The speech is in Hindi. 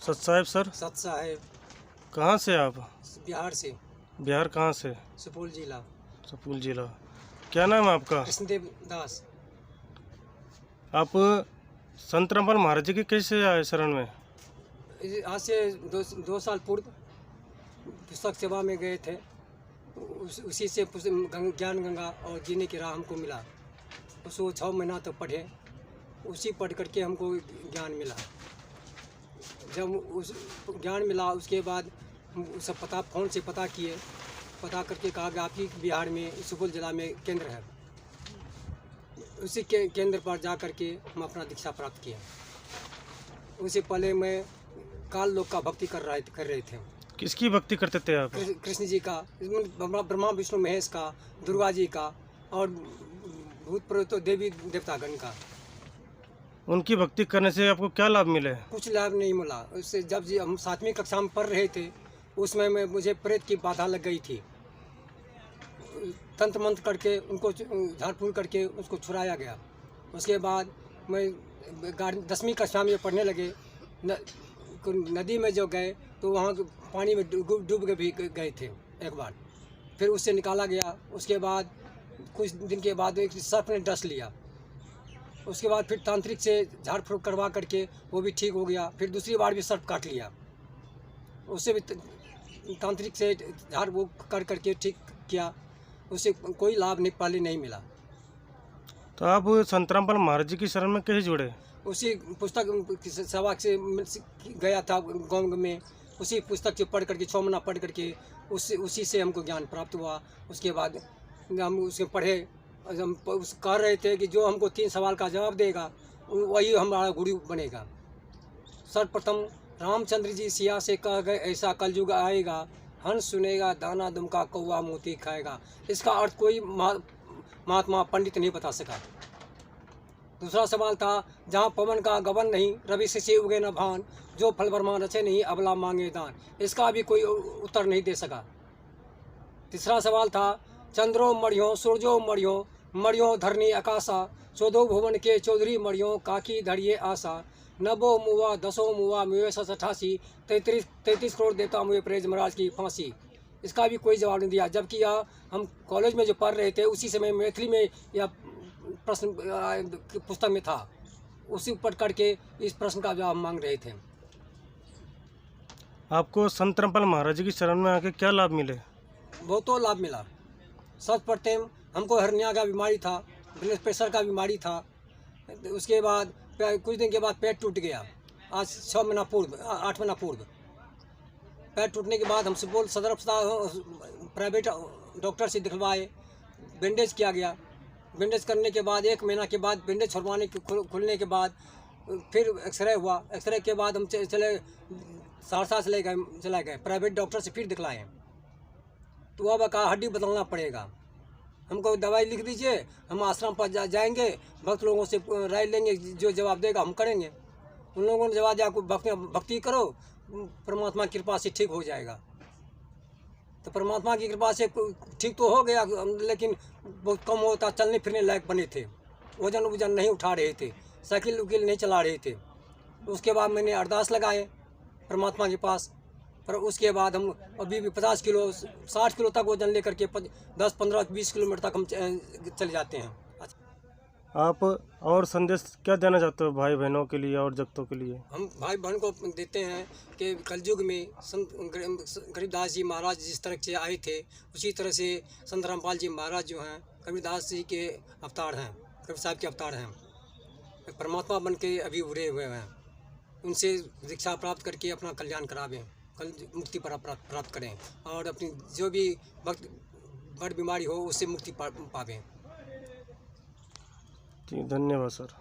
सत साहेब सर। सत साहेब। कहाँ से आप? बिहार से। बिहार कहाँ से? सुपौल जिला। सुपौल जिला। क्या नाम है आपका? कृष्णदेव दास। आप संत रामपाल महाराज जी के कैसे आए शरण में? आज से दो साल पूर्व पुस्तक सेवा में गए थे। उसी से ज्ञान गंगा और जीने की राह हमको मिला। उसको 6 महीना तक पढ़े। उसी पढ़ करके हमको ज्ञान मिला। जब उस ज्ञान मिला उसके बाद सब फ़ोन से पता किए। पता करके कहा कि आपकी बिहार में सुपौल जिला में केंद्र है। उसी के केंद्र पर जा करके हम अपना दीक्षा प्राप्त किया। उससे पहले मैं काल लोक का भक्ति कर रहे थे। किसकी भक्ति करते थे आप? कृष्ण जी का, ब्रह्मा विष्णु महेश का, दुर्गा जी का और भूत प्रेत देवी देवतागण का। उनकी भक्ति करने से आपको क्या लाभ मिले? कुछ लाभ नहीं मिला। उससे जब हम 7वीं कक्षा में पढ़ रहे थे उसमें मुझे प्रेत की बाधा लग गई थी। तंत्र मंत्र करके उनको झाड़ फूँक करके उसको छुड़ाया गया। उसके बाद मैं 10वीं कक्षा में पढ़ने लगे। नदी में जो गए तो वहाँ पानी में डूब के भी गए थे एक बार। फिर उससे निकाला गया। उसके बाद कुछ दिन के बाद एक सर्प ने डस लिया। उसके बाद फिर तांत्रिक से झाड़ फूँक करवा करके वो भी ठीक हो गया। फिर दूसरी बार भी सर्प काट लिया। उससे भी तांत्रिक से झाड़ वो कर करके ठीक किया। उससे कोई लाभ पहले नहीं मिला। तो आप संत रामपाल महाराज जी की शरण में कैसे जुड़े? उसी पुस्तक सेवा से गया था गाँव में। उसी पुस्तक से पढ़ करके 6 महीना पढ़ करके उसी से हमको ज्ञान प्राप्त हुआ। उसके बाद हम उसे पढ़े। हम कह रहे थे कि जो हमको 3 सवाल का जवाब देगा वही हमारा गुरु बनेगा। सर्वप्रथम रामचंद्र जी सिया से कह गए ऐसा कलयुग आएगा, हंस सुनेगा दाना दुमका कौवा मोती खाएगा। इसका अर्थ कोई महात्मा पंडित नहीं बता सका। दूसरा सवाल था जहाँ पवन का गबन नहीं, रवि से उगे न भान, जो फल बरमा रचे नहीं अबला मांगे दान। इसका भी कोई उत्तर नहीं दे सका। तीसरा सवाल था चंद्रो मरियो सूरजो मरियो, मरियो धरनी आकाशा, 14 भुवन के चौधरी मरियो काकी धड़िए आशा। 9 मुआ 10 मुआ मुए 88, 33 करोड़ देता मुझे प्रेज महाराज की फांसी। इसका भी कोई जवाब नहीं दिया। जबकि हम कॉलेज में जो पढ़ रहे थे उसी समय मैथिली में या प्रश्न पुस्तक में था। उसी पढ़ करके इस प्रश्न का जवाब मांग रहे थे। आपको संत रामपाल महाराज जी की शरण में आके क्या लाभ मिले? बहुत लाभ मिला। सर्वप्रथम हमको हर्निया का बीमारी था, ब्लड प्रेशर का बीमारी था। उसके बाद कुछ दिन के बाद पेट टूट गया। आज 6 महीना पूर्व 8 महीना पूर्व पैर टूटने के बाद हम सुपौल सदर अस्पताल प्राइवेट डॉक्टर से दिखवाए। बैंडेज किया गया। बैंडेज करने के बाद 1 महीना के बाद बैंडेज छुड़वाने खुलने के बाद फिर एक्सरे हुआ। एक्सरे के बाद हम चले सहरसा चले गए प्राइवेट डॉक्टर से फिर दिखलाए। तो अब कहा हड्डी बदलना पड़ेगा, हमको दवाई लिख दीजिए, हम आश्रम पर जाएंगे, भक्त लोगों से राय लेंगे, जो जवाब देगा हम करेंगे। उन लोगों ने जवाब दिया आपको भक्ति करो, परमात्मा की कृपा से ठीक हो जाएगा। तो परमात्मा की कृपा से ठीक तो हो गया, लेकिन बहुत कम होता, चलने फिरने लायक बने थे, वजन नहीं उठा रहे थे, साइकिल उकिल नहीं चला रहे थे। उसके बाद मैंने अरदास लगाए परमात्मा के पास। पर उसके बाद हम अभी भी 50 किलो 60 किलो तक वजन लेकर के 10, 15, 20 किलोमीटर तक हम चले जाते हैं। आप और संदेश क्या देना चाहते हो भाई बहनों के लिए और जगतों के लिए? हम भाई बहन को देते हैं कि कलयुग में संत गरीबदास जी महाराज जिस तरह से आए थे उसी तरह से संत रामपाल जी महाराज जो हैं कबीरदास जी के अवतार हैं, कबीर साहब के अवतार हैं। परमात्मा बन के अभी उभरे हुए हैं। उनसे दीक्षा प्राप्त करके अपना कल्याण करावें, मुक्ति प्राप्त करें और अपनी जो भी बड़ बीमारी हो उससे मुक्ति पावें। धन्यवाद सर।